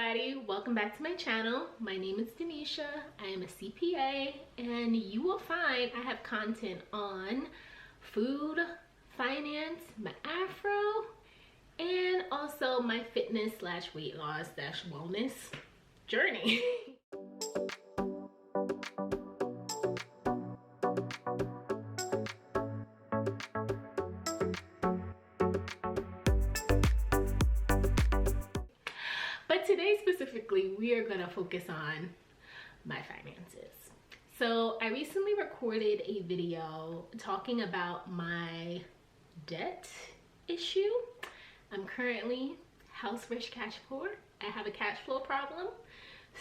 everybody, welcome back to my channel. My name is Denisha. I am a CPA and you will find I have content on food, finance, my afro, and also my fitness / weight loss / wellness journey. But today specifically, we are gonna focus on my finances. So I recently recorded a video talking about my debt issue. I'm currently house rich, cash poor. I have a cash flow problem.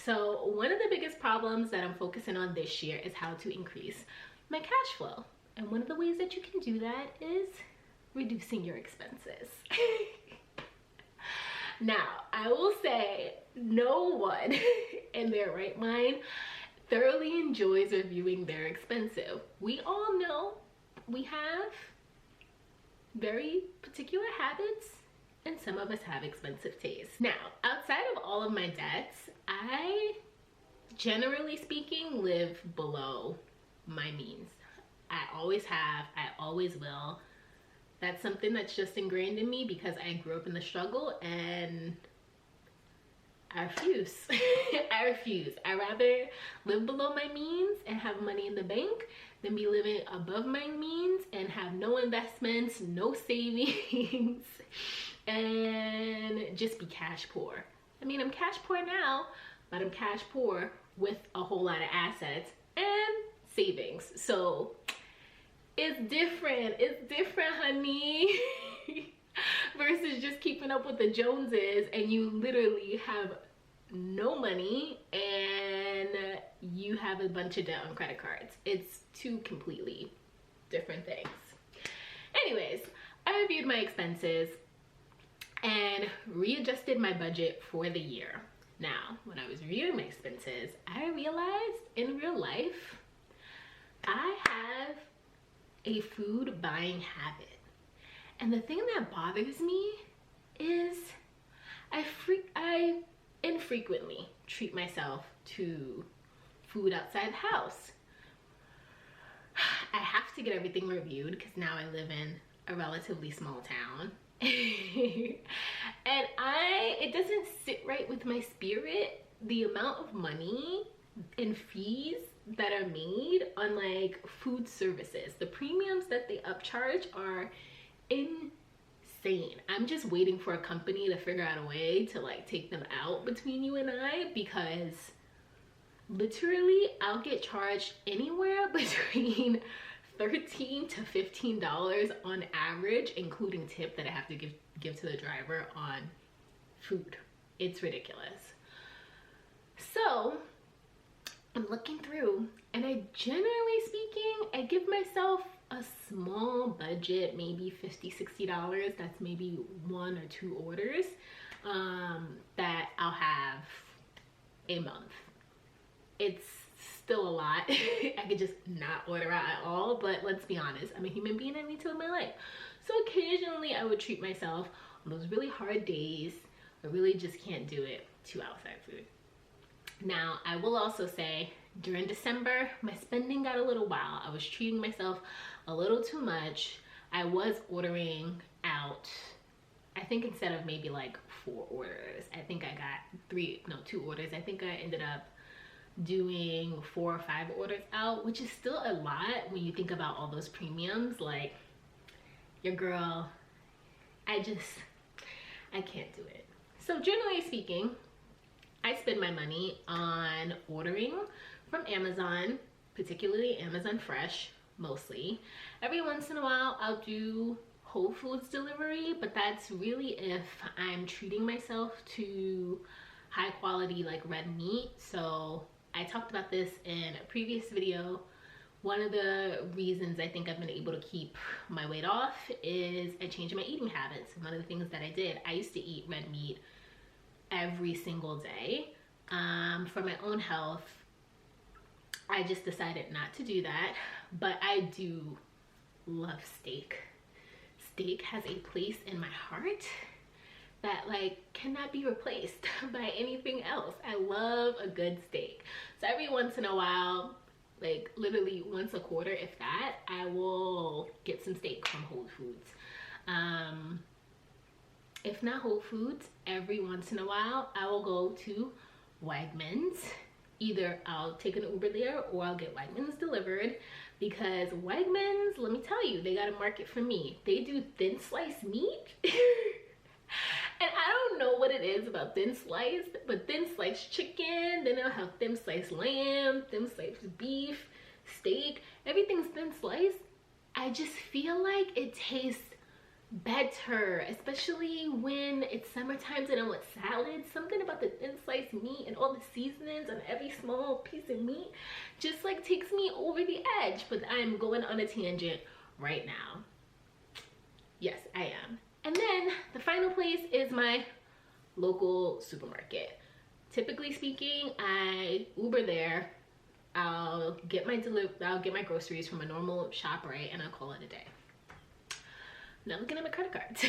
So one of the biggest problems that I'm focusing on this year is how to increase my cash flow. And one of the ways that you can do that is reducing your expenses. Now, I will say no one in their right mind thoroughly enjoys reviewing their expenses. We all know we have very particular habits and some of us have expensive tastes. Now, outside of all of my debts, I, generally speaking, live below my means. I always have, I always will. That's something that's just ingrained in me because I grew up in the struggle and I refuse. I refuse. I'd rather live below my means and have money in the bank than be living above my means and have no investments, no savings, and just be cash poor. I mean, I'm cash poor now, but I'm cash poor with a whole lot of assets and savings. So it's different, honey. Versus just keeping up with the Joneses and you literally have no money and you have a bunch of debt on credit cards. It's two completely different things. Anyways, I reviewed my expenses and readjusted my budget for the year. Now, when I was reviewing my expenses, I realized in real life, I have a food buying habit. And the thing that bothers me is I infrequently treat myself to food outside the house. I have to get everything reviewed because now I live in a relatively small town. And it doesn't sit right with my spirit, the amount of money and fees that are made on like food services. The premiums that they upcharge are insane. I'm just waiting for a company to figure out a way to like take them out between you and I, because literally I'll get charged anywhere between $13 to $15 on average, including tip that I have to give to the driver on food. It's ridiculous. So I'm looking through and generally speaking, I give myself a small budget, maybe $50, $60. That's maybe 1 or 2 orders that I'll have a month. It's still a lot. I could just not order out at all, but let's be honest, I'm a human being. I need to live my life. So occasionally I would treat myself on those really hard days. I really just can't do it to outside food. Now, I will also say during December, my spending got a little wild. I was treating myself a little too much. I was ordering out, I think instead of maybe like 4 orders, I think I got 2 orders. I think I ended up doing 4 or 5 orders out, which is still a lot when you think about all those premiums. Like, your girl, I can't do it. So generally speaking, I spend my money on ordering from Amazon, particularly Amazon Fresh, mostly. Every once in a while, I'll do Whole Foods delivery, but that's really if I'm treating myself to high quality like red meat. So I talked about this in a previous video. One of the reasons I think I've been able to keep my weight off is I changed my eating habits. One of the things that I did, I used to eat red meat every single day. For my own health, I just decided not to do that, but I do love steak. Steak has a place in my heart that like cannot be replaced by anything else. I love a good steak. So every once in a while, like literally once a quarter if that, I will get some steak from Whole Foods. If not Whole Foods, every once in a while I will go to Wegmans. Either I'll take an Uber there or I'll get Wegmans delivered, because Wegmans, let me tell you, they got a market for me. They do thin sliced meat. And I don't know what it is about thin sliced, but thin sliced chicken, then they'll have thin sliced lamb, thin sliced beef, steak, everything's thin sliced. I just feel like it tastes better, especially when it's summertime and I'm with salad. Something about the thin sliced meat and all the seasonings on every small piece of meat just like takes me over the edge. But I'm going on a tangent right now. Yes, I am. And then the final place is my local supermarket. Typically speaking, I Uber there. I'll get my groceries from a normal ShopRite and I'll call it a day. Now looking at my credit cards.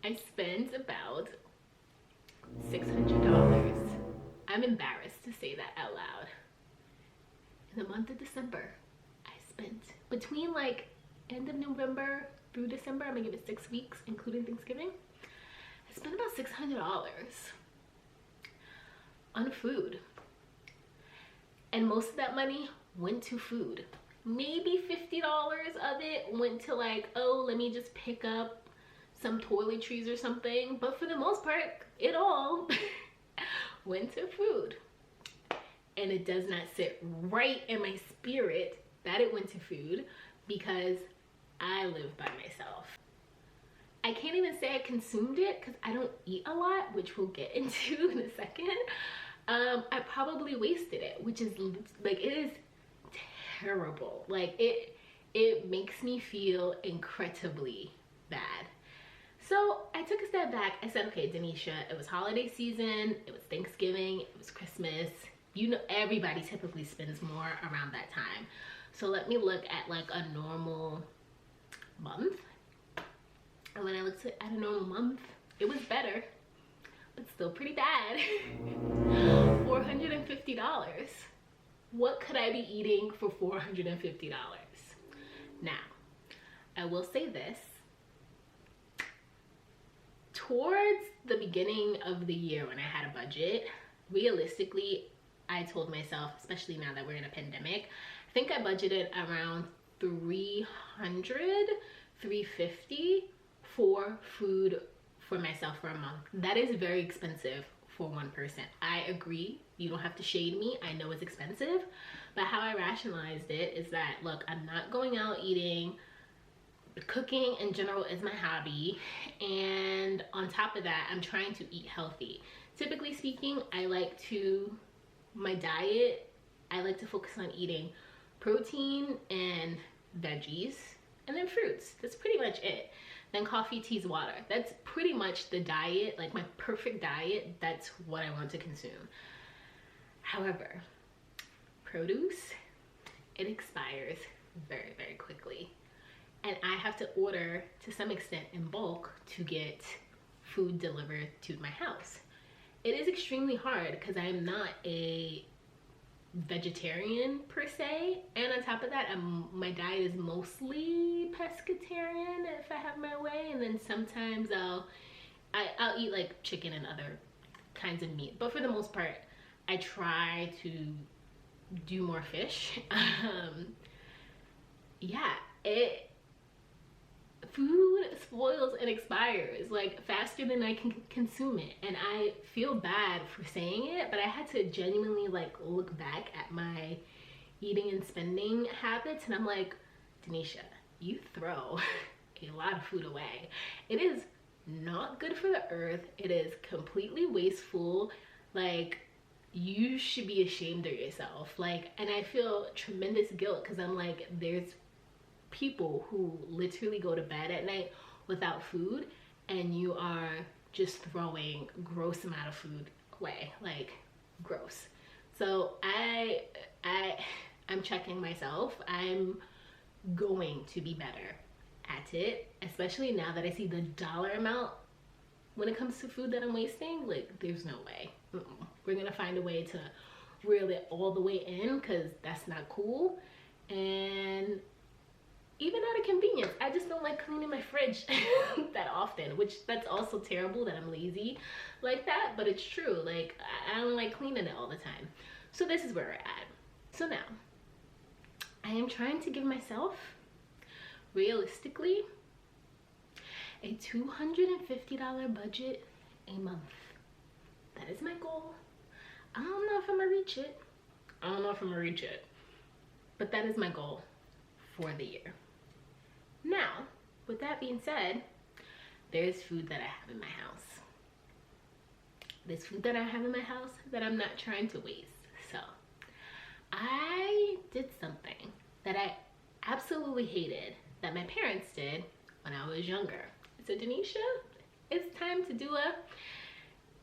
I spent about $600. I'm embarrassed to say that out loud. In the month of December, I spent between like end of November through December, I'm gonna give it 6 weeks, including Thanksgiving. I spent about $600 on food. And most of that money went to food. Maybe $50 of it went to like, oh, let me just pick up some toiletries or something. But for the most part, it all went to food. And it does not sit right in my spirit that it went to food, because I live by myself. I can't even say I consumed it because I don't eat a lot, which we'll get into in a second. I probably wasted it, which is like, it is terrible. Like it makes me feel incredibly bad. So I took a step back. I said, okay, Denisha, it was holiday season, it was Thanksgiving, it was Christmas. You know, everybody typically spends more around that time. So let me look at like a normal month. And when I looked at a normal month, it was better, but still pretty bad. $450. What could I be eating for $450? Now, I will say this. Towards the beginning of the year when I had a budget, realistically, I told myself, especially now that we're in a pandemic, I think I budgeted around $300, $350 for food for myself for a month. That is very expensive for one person. I agree. You don't have to shade me. I know it's expensive, but how I rationalized it is that, look, I'm not going out eating. Cooking in general is my hobby, and on top of that, I'm trying to eat healthy. Typically speaking, my diet, I like to focus on eating protein and veggies, and then fruits. That's pretty much it. Then coffee, teas, water. That's pretty much the diet, like my perfect diet. That's what I want to consume. However, produce, it expires very, very quickly. And I have to order to some extent in bulk to get food delivered to my house. It is extremely hard because I'm not a vegetarian per se, and on top of that, my diet is mostly pescatarian if I have my way, and then sometimes I'll eat like chicken and other kinds of meat, but for the most part I try to do more fish. Yeah, food spoils and expires like faster than I can consume it, and I feel bad for saying it, but I had to genuinely like look back at my eating and spending habits, and I'm like, Denisha, you throw a lot of food away. It is not good for the earth. It is completely wasteful. Like, you should be ashamed of yourself. Like, and I feel tremendous guilt because I'm like, there's people who literally go to bed at night without food, and you are just throwing gross amount of food away, like gross. So I'm checking myself. I'm going to be better at it, especially now that I see the dollar amount when it comes to food that I'm wasting. Like, there's no way. We're gonna find a way to reel it all the way in, because that's not cool. And even out of convenience, I just don't like cleaning my fridge that often, which that's also terrible that I'm lazy like that, but it's true. Like, I don't like cleaning it all the time. So this is where we're at. So now I am trying to give myself, realistically, a $250 budget a month. That is my goal. I don't know if I'm gonna reach it. But that is my goal for the year. Now, with that being said, there's food that I have in my house. There's food that I have in my house that I'm not trying to waste. So I did something that I absolutely hated that my parents did when I was younger. So Denisha, it's time to do a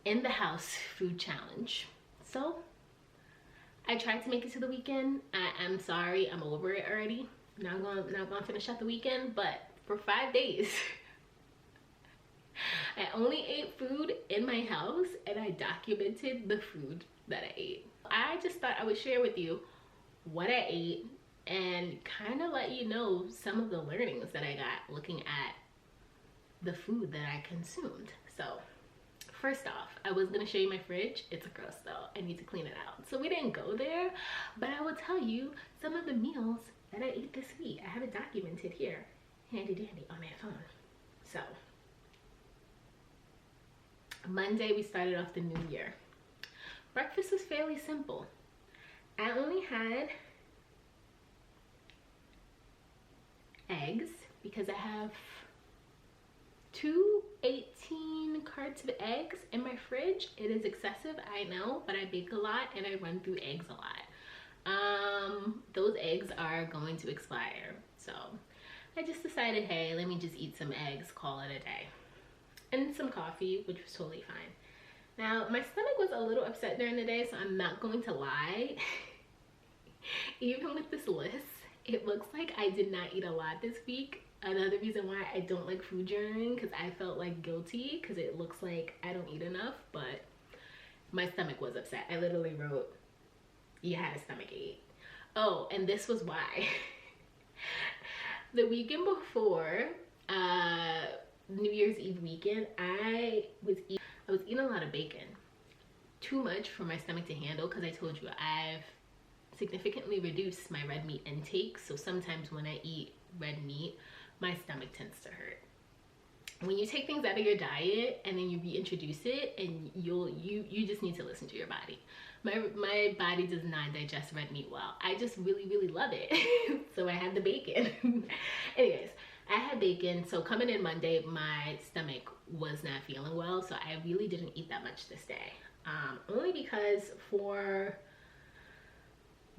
in the house food challenge. So I tried to make it to the weekend. I'm sorry, I'm over it already. Not gonna finish out the weekend, but for 5 days I only ate food in my house, and I documented the food that I ate. I just thought I would share with you what I ate and kind of let you know some of the learnings that I got looking at the food that I consumed. So first off, I was gonna show you my fridge. It's gross though. I need to clean it out. So we didn't go there, but I will tell you some of the meals that I ate this week. I have it documented here, handy dandy on my phone. So Monday, we started off the new year. Breakfast was fairly simple. I only had eggs because I have 2 18 carts of eggs in my fridge. It is excessive, I know, but I bake a lot and I run through eggs a lot. Those eggs are going to expire. So I just decided, hey, let me just eat some eggs, call it a day. And some coffee, which was totally fine. Now, my stomach was a little upset during the day, so I'm not going to lie. Even with this list, it looks like I did not eat a lot this week. Another reason why I don't like food journaling, because I felt like guilty, because it looks like I don't eat enough, but my stomach was upset. I literally wrote, you had a stomach ache. Oh, and this was why. The weekend before, New Year's Eve weekend, I was eating a lot of bacon. Too much for my stomach to handle, because I told you I've significantly reduced my red meat intake. So sometimes when I eat red meat, my stomach tends to hurt. When you take things out of your diet and then you reintroduce it, and you just need to listen to your body. My body does not digest red meat well. I just really love it. So I had the bacon. Anyways, I had bacon. So coming in Monday, my stomach was not feeling well, so I really didn't eat that much this day. Only because for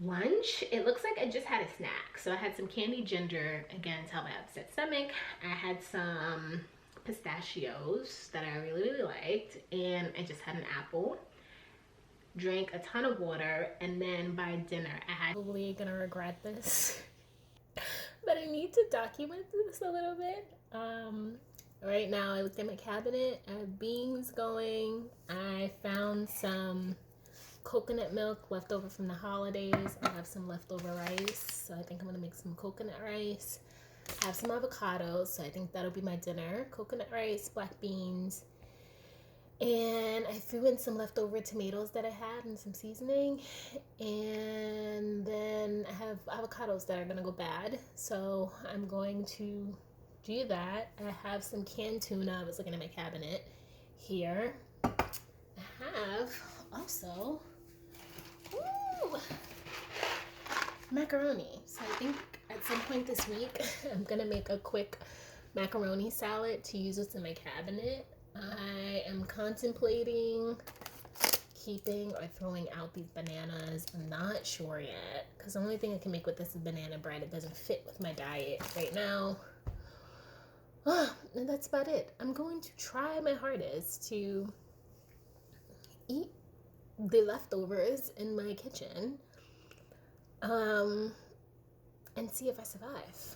lunch, it looks like I just had a snack. So I had some candied ginger, again, to help my upset stomach. I had some pistachios that I really liked, and I just had an apple. Drank a ton of water, and then by dinner I had, probably gonna regret this, but I need to document this a little bit. Right now I looked at my cabinet, I have beans going. I found some coconut milk left over from the holidays. I have some leftover rice, so I think I'm gonna make some coconut rice. I have some avocados, so I think that'll be my dinner. Coconut rice, black beans, and I threw in some leftover tomatoes that I had and some seasoning. And then I have avocados that are gonna go bad, so I'm going to do that. I have some canned tuna. I was looking at my cabinet here. I have also macaroni. So I think at some point this week I'm gonna make a quick macaroni salad to use what's in my cabinet. I am contemplating keeping or throwing out these bananas. I'm not sure yet, because the only thing I can make with this is banana bread. It doesn't fit with my diet right now. And that's about it. I'm going to try my hardest to eat the leftovers in my kitchen and see if I survive.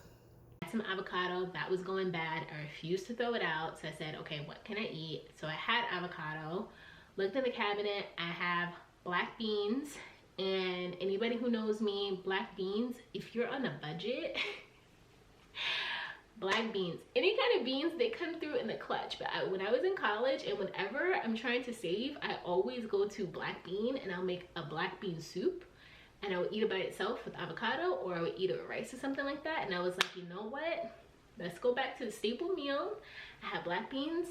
some avocado that was going bad. I refused to throw it out, so I said, okay, what can I eat? So I had avocado. Looked in the cabinet, I have black beans, and anybody who knows me, black beans, if you're on a budget, black beans, any kind of beans, they come through in the clutch. But when I was in college and whenever I'm trying to save, I always go to black bean and I'll make a black bean soup, and I would eat it by itself with avocado, or I would eat it with rice or something like that. And I was like, you know what? Let's go back to the staple meal. I have black beans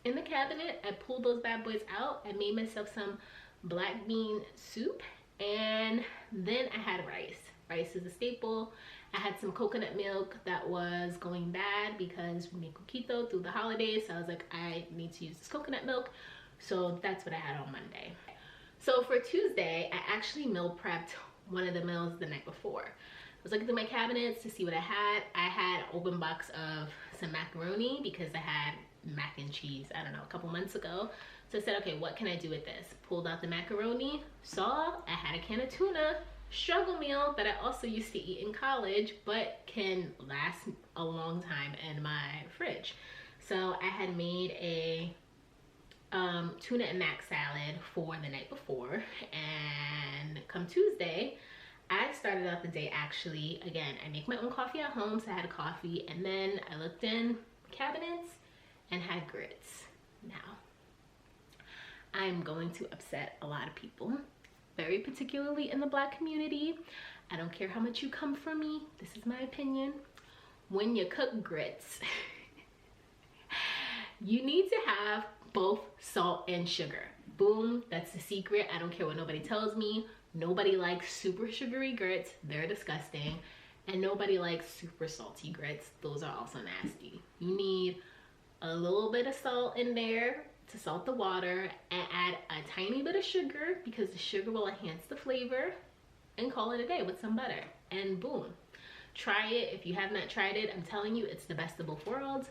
in the cabinet. I pulled those bad boys out. I made myself some black bean soup, and then I had rice. Rice is a staple. I had some coconut milk that was going bad because we make coquito through the holidays, so I was like, I need to use this coconut milk. So that's what I had on Monday. So for Tuesday, I actually meal prepped one of the meals the night before. I was looking through my cabinets to see what I had. I had an open box of some macaroni because I had mac and cheese, I don't know, a couple months ago. So I said, okay, what can I do with this? Pulled out the macaroni, saw I had a can of tuna, struggle meal that I also used to eat in college, but can last a long time in my fridge. So I had made a tuna and mac salad for the night before, and come Tuesday, I started out the day actually, again, I make my own coffee at home, so I had a coffee, and then I looked in cabinets and had grits. Now, I'm going to upset a lot of people, very particularly in the Black community. I don't care how much you come from me, this is my opinion. When you cook grits, you need to have both salt and sugar. Boom, that's the secret. I don't care what nobody tells me. Nobody likes super sugary grits, they're disgusting. And nobody likes super salty grits, those are also nasty. You need a little bit of salt in there to salt the water, and add a tiny bit of sugar because the sugar will enhance the flavor, and call it a day with some butter, and boom. Try it if you have not tried it. I'm telling you, it's the best of both worlds.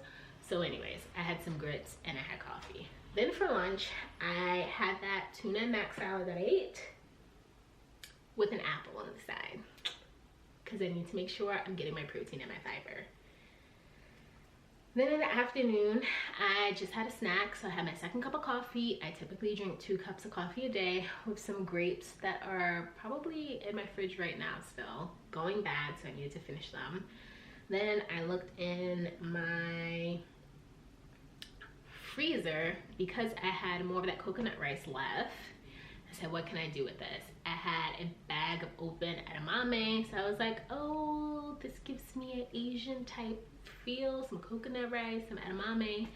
So anyways, I had some grits and I had coffee. Then for lunch, I had that tuna and mac salad that I ate with an apple on the side because I need to make sure I'm getting my protein and my fiber. Then in the afternoon, I just had a snack, so I had my second cup of coffee. I typically drink 2 cups of coffee a day with some grapes that are probably in my fridge right now still, going bad, so I needed to finish them. Then I looked in my freezer because I had more of that coconut rice left. I said, what can I do with this? I had a bag of open edamame, so I was like, oh, this gives me an Asian type feel, some coconut rice, some edamame.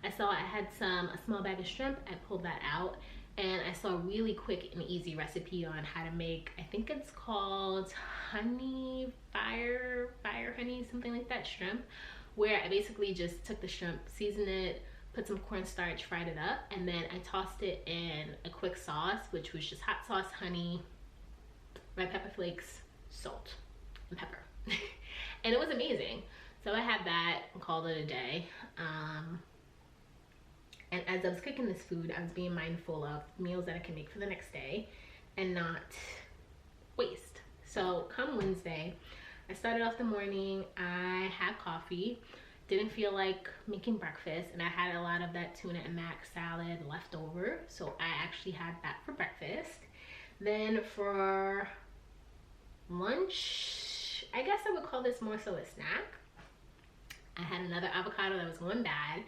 I saw I had a small bag of shrimp. I pulled that out, and I saw a really quick and easy recipe on how to make, I think it's called honey fire honey, something like that, shrimp, where I basically just took the shrimp, seasoned it, put some cornstarch, fried it up, and then I tossed it in a quick sauce, which was just hot sauce, honey, red pepper flakes, salt, and pepper. And it was amazing. So I had that and called it a day. And as I was cooking this food, I was being mindful of meals that I can make for the next day and not waste. So come Wednesday, I started off the morning, I had coffee, didn't feel like making breakfast, and I had a lot of that tuna and mac salad left over, so I actually had that for breakfast. Then for lunch, I guess I would call this more so a snack. I had another avocado that was going bad,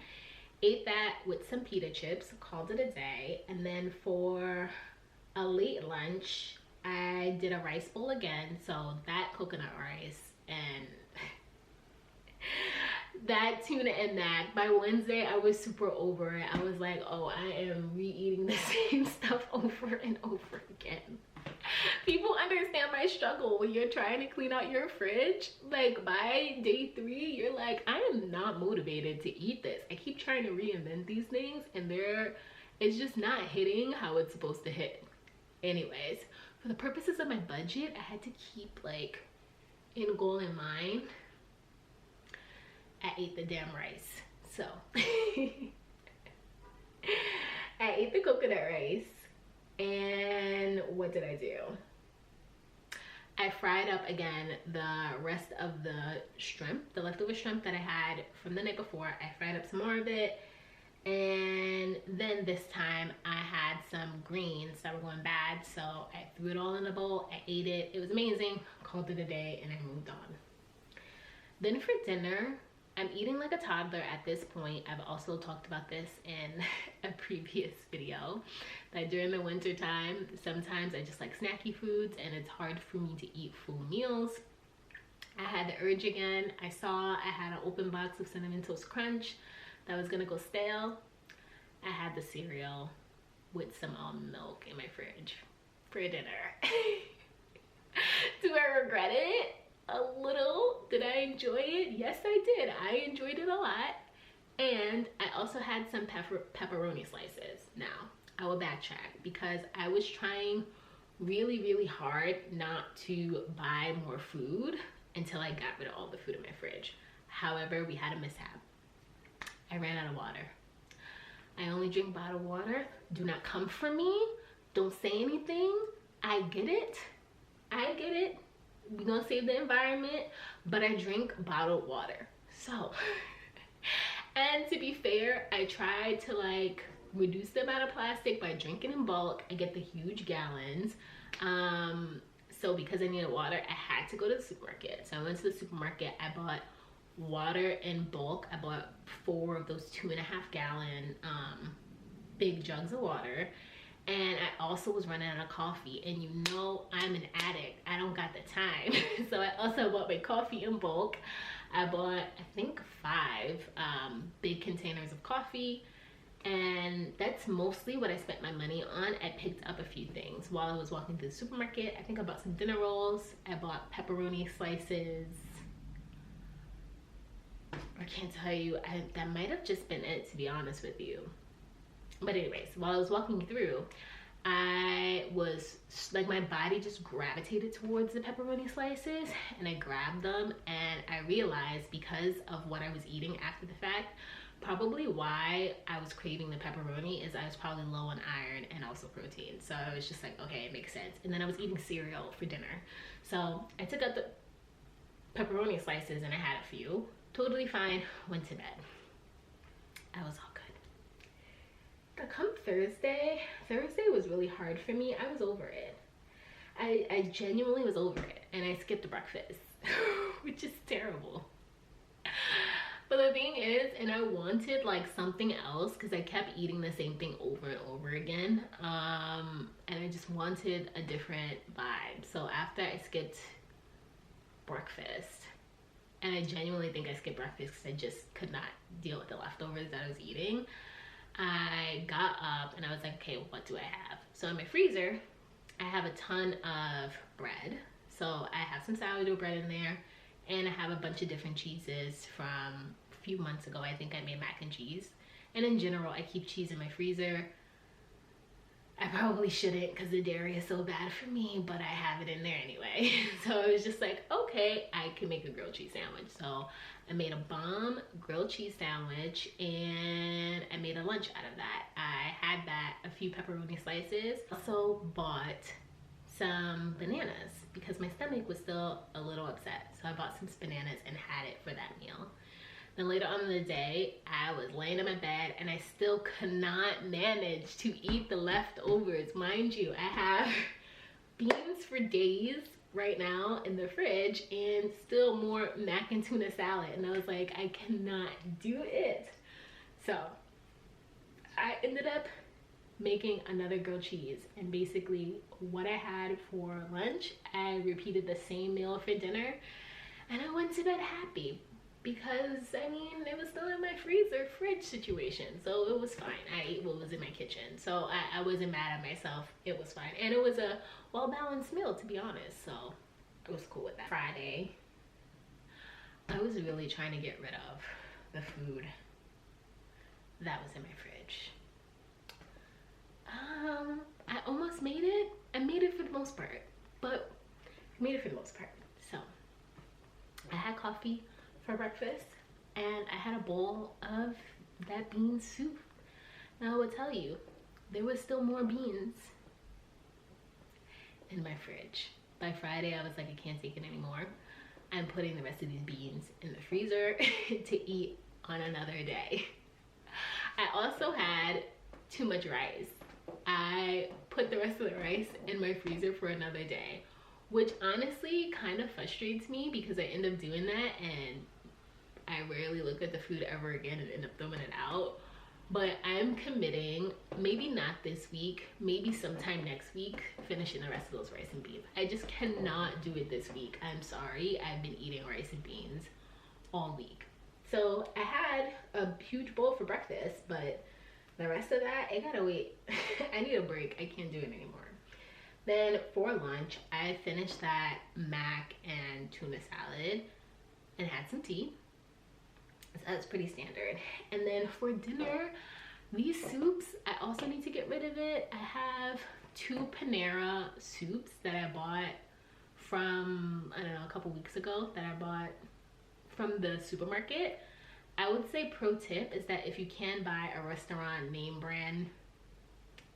ate that with some pita chips, called it a day. And then for a late lunch, I did a rice bowl again, so that coconut rice and that tuna and mac. By Wednesday, I was super over it. I was like, oh, I am re-eating the same stuff over and over again. People understand my struggle when you're trying to clean out your fridge. Like by day 3, you're like, I am not motivated to eat this. I keep trying to reinvent these things, and it's just not hitting how it's supposed to hit. Anyways, for the purposes of my budget, I had to keep like end goal in mind. I ate the damn rice. So I ate the coconut rice. And what did I do? I fried up again the rest of the shrimp, the leftover shrimp that I had from the night before. I fried up some more of it. And then this time I had some greens that were going bad, so I threw it all in a bowl. I ate it. It was amazing. Called it a day and I moved on. Then for dinner, I'm eating like a toddler at this point. I've also talked about this in a previous video, that during the winter time, sometimes I just like snacky foods and it's hard for me to eat full meals. I had the urge again. I saw I had an open box of Cinnamon Toast Crunch that was gonna go stale. I had the cereal with some almond milk in my fridge for dinner. Do I regret it? A little. Did I enjoy it? Yes, I did. I enjoyed it a lot. And I also had some pepperoni slices. Now, I will backtrack because I was trying really hard not to buy more food until I got rid of all the food in my fridge. However, we had a mishap. I ran out of water. I only drink bottled water. Do not come for me. Don't say anything. I get it. I get it. We're gonna save the environment, but I drink bottled water. So, and to be fair, I tried to like reduce the amount of plastic by drinking in bulk. I get the huge gallons. So because I needed water, I had to go to the supermarket. So I went to the supermarket. I bought water in bulk. I bought 4 of those 2.5 gallon big jugs of water. And I also was running out of coffee, and you know I'm an addict. I don't got the time. So I also bought my coffee in bulk. I bought, I think, 5 big containers of coffee, and that's mostly what I spent my money on. I picked up a few things while I was walking through the supermarket. I think I bought some dinner rolls. I bought pepperoni slices. I can't tell you, that might have just been it, to be honest with you. But anyways, while I was walking through, I was like, my body just gravitated towards the pepperoni slices, and I grabbed them, and I realized because of what I was eating after the fact, probably why I was craving the pepperoni is I was probably low on iron and also protein. So I was just like, okay, it makes sense. And then I was eating cereal for dinner. So I took out the pepperoni slices and I had a few. Totally fine, went to bed. I was all good. But come Thursday was really hard for me. I was over it. I genuinely was over it, and I skipped breakfast, which is terrible. But the thing is, and I wanted like something else because I kept eating the same thing over and over again, and I just wanted a different vibe. So after I skipped breakfast, and I genuinely think I skipped breakfast because I just could not deal with the leftovers that I was eating, I got up and I was like, okay, what do I have? So in my freezer, I have a ton of bread. So I have some sourdough bread in there, and I have a bunch of different cheeses from a few months ago. I think I made mac and cheese. And in general, I keep cheese in my freezer. I probably shouldn't because the dairy is so bad for me, but I have it in there anyway. So it was just like, okay, I can make a grilled cheese sandwich. So I made a bomb grilled cheese sandwich, and I made a lunch out of that. I had that, a few pepperoni slices. Also bought some bananas because my stomach was still a little upset. So I bought some bananas and had it for that meal. Then later on in the day, I was laying in my bed and I still could not manage to eat the leftovers. Mind you, I have beans for days right now in the fridge and still more mac and tuna salad. And I was like, I cannot do it. So I ended up making another grilled cheese, and basically what I had for lunch, I repeated the same meal for dinner, and I went to bed happy. Because, I mean, it was still in my fridge situation. So it was fine. I ate what was in my kitchen. So I wasn't mad at myself. It was fine. And it was a well-balanced meal, to be honest. So I was cool with that. Friday, I was really trying to get rid of the food that was in my fridge. I almost made it. I made it for the most part. But I made it for the most part. So I had coffee for breakfast, and I had a bowl of that bean soup. Now I will tell you, there was still more beans in my fridge. By Friday, I was like, I can't take it anymore. I'm putting the rest of these beans in the freezer to eat on another day. I also had too much rice. I put the rest of the rice in my freezer for another day, which honestly kind of frustrates me because I end up doing that and I rarely look at the food ever again and end up throwing it out. But I'm committing, maybe not this week, maybe sometime next week, finishing the rest of those rice and beans. I just cannot do it this week. I'm sorry. I've been eating rice and beans all week. So I had a huge bowl for breakfast, but the rest of that, it gotta wait. I need a break. I can't do it anymore. Then for lunch, I finished that mac and tuna salad and had some tea. So that's pretty standard. And then for dinner, these soups, I also need to get rid of it. I have 2 Panera soups that I bought from, I don't know, a couple weeks ago that I bought from the supermarket. I would say pro tip is that if you can buy a restaurant name brand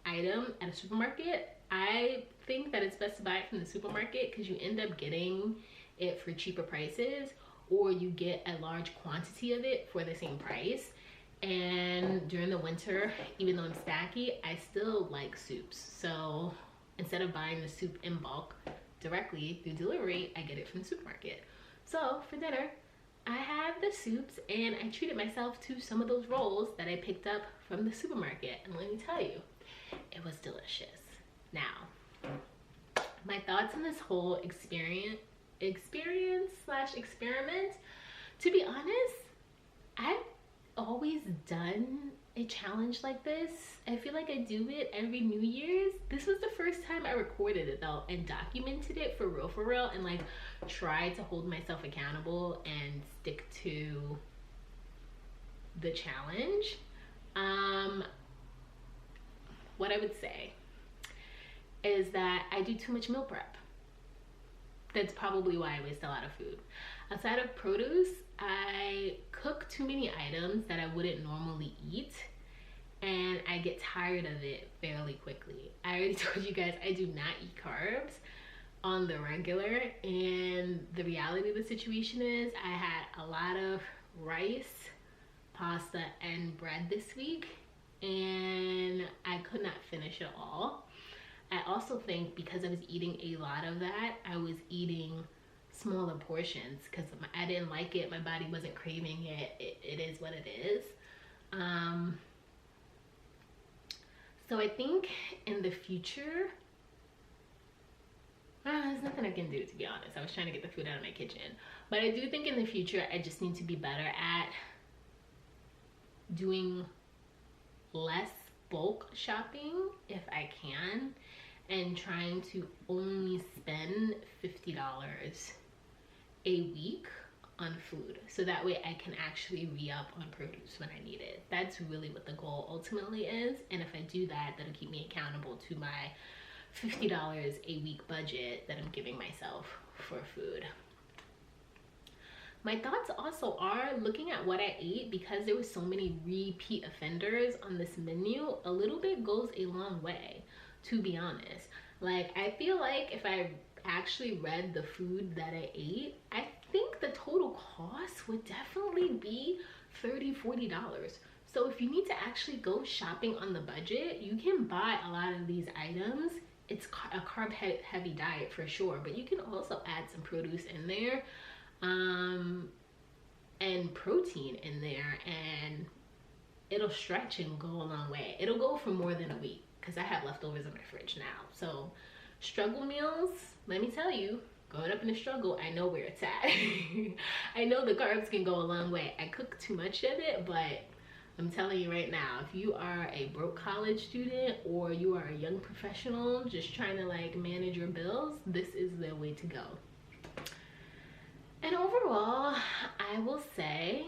item at a supermarket, I think that it's best to buy it from the supermarket because you end up getting it for cheaper prices, or you get a large quantity of it for the same price. And during the winter, even though I'm stacky, I still like soups. So instead of buying the soup in bulk directly through delivery, I get it from the supermarket. So for dinner, I have the soups and I treated myself to some of those rolls that I picked up from the supermarket. And let me tell you, it was delicious. Now, my thoughts on this whole experience slash experiment, to be honest, I've always done a challenge like this. I feel like I do it every New Year's. This was the first time I recorded it though and documented it for real, and like tried to hold myself accountable and stick to the challenge. What I would say is that I do too much meal prep. That's probably why I waste a lot of food. Outside of produce, I cook too many items that I wouldn't normally eat, and I get tired of it fairly quickly. I already told you guys I do not eat carbs on the regular, and the reality of the situation is I had a lot of rice, pasta, and bread this week, and I could not finish it all. I also think because I was eating a lot of that, I was eating smaller portions because I didn't like it. My body wasn't craving it. It is what it is. So I think in the future, there's nothing I can do, to be honest. I was trying to get the food out of my kitchen. But I do think in the future, I just need to be better at doing less bulk shopping if I can, and trying to only spend $50 a week on food, so that way I can actually re-up on produce when I need it. That's really what the goal ultimately is, and if I do that, that'll keep me accountable to my $50 a week budget that I'm giving myself for food. My thoughts also are looking at what I ate, because there were so many repeat offenders on this menu. A little bit goes a long way, to be honest. Like, I feel like if I actually read the food that I ate, I think the total cost would definitely be $30–40. So if you need to actually go shopping on the budget, you can buy a lot of these items. It's a carb heavy diet for sure, but you can also add some produce in there, and protein in there, and it'll stretch and go a long way. It'll go for more than a week because I have leftovers in my fridge now. So struggle meals, let me tell you, growing up in the struggle, I know where it's at. I know the carbs can go a long way. I cook too much of it, but I'm telling you right now, if you are a broke college student or you are a young professional just trying to like manage your bills, this is the way to go. And overall, I will say,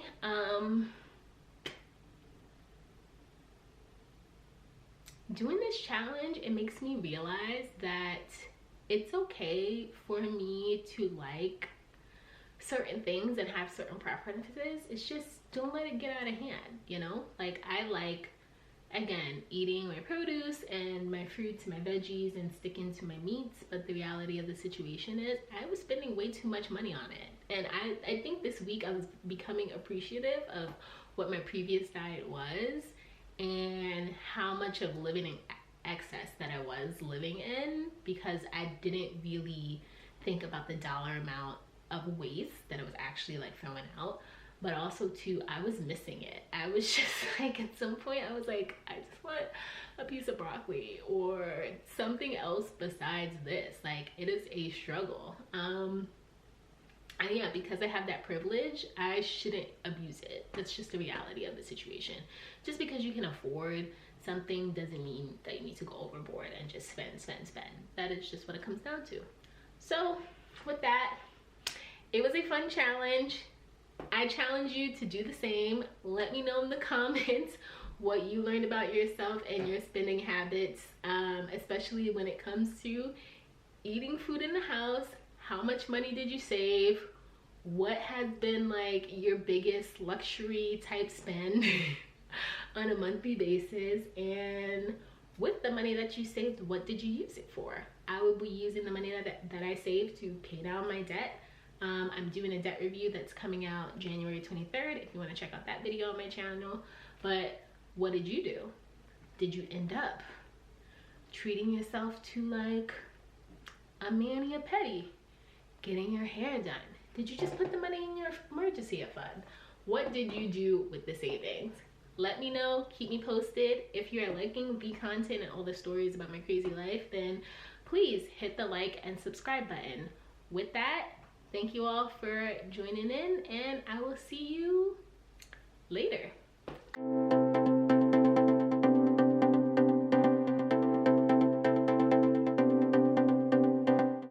doing this challenge, it makes me realize that it's okay for me to like certain things and have certain preferences. It's just, don't let it get out of hand, you know? Like, I like again, eating my produce and my fruits, my veggies, and sticking to my meats. But the reality of the situation is I was spending way too much money on it. And I think this week I was becoming appreciative of what my previous diet was and how much of living in excess that I was living in, because I didn't really think about the dollar amount of waste that I was actually like throwing out. But also too, I was missing it. I was just like, at some point I was like, I just want a piece of broccoli or something else besides this. Like, it is a struggle. And yeah, because I have that privilege, I shouldn't abuse it. That's just the reality of the situation. Just because you can afford something doesn't mean that you need to go overboard and just spend. That is just what it comes down to. So with that, it was a fun challenge. I challenge you to do the same. Let me know in the comments what you learned about yourself and your spending habits, especially when it comes to eating food in the house. How much money did you save? What has been like your biggest luxury type spend on a monthly basis? And with the money that you saved, what did you use it for? I would be using the money that I saved to pay down my debt. I'm doing a debt review that's coming out January 23rd if you want to check out that video on my channel. But what did you do? Did you end up treating yourself to like a mani-pedi, getting your hair done? Did you just put the money in your emergency fund? What did you do with the savings? Let me know, keep me posted. If you're liking the content and all the stories about my crazy life, then please hit the like and subscribe button. With that, thank you all for joining in, and I will see you later.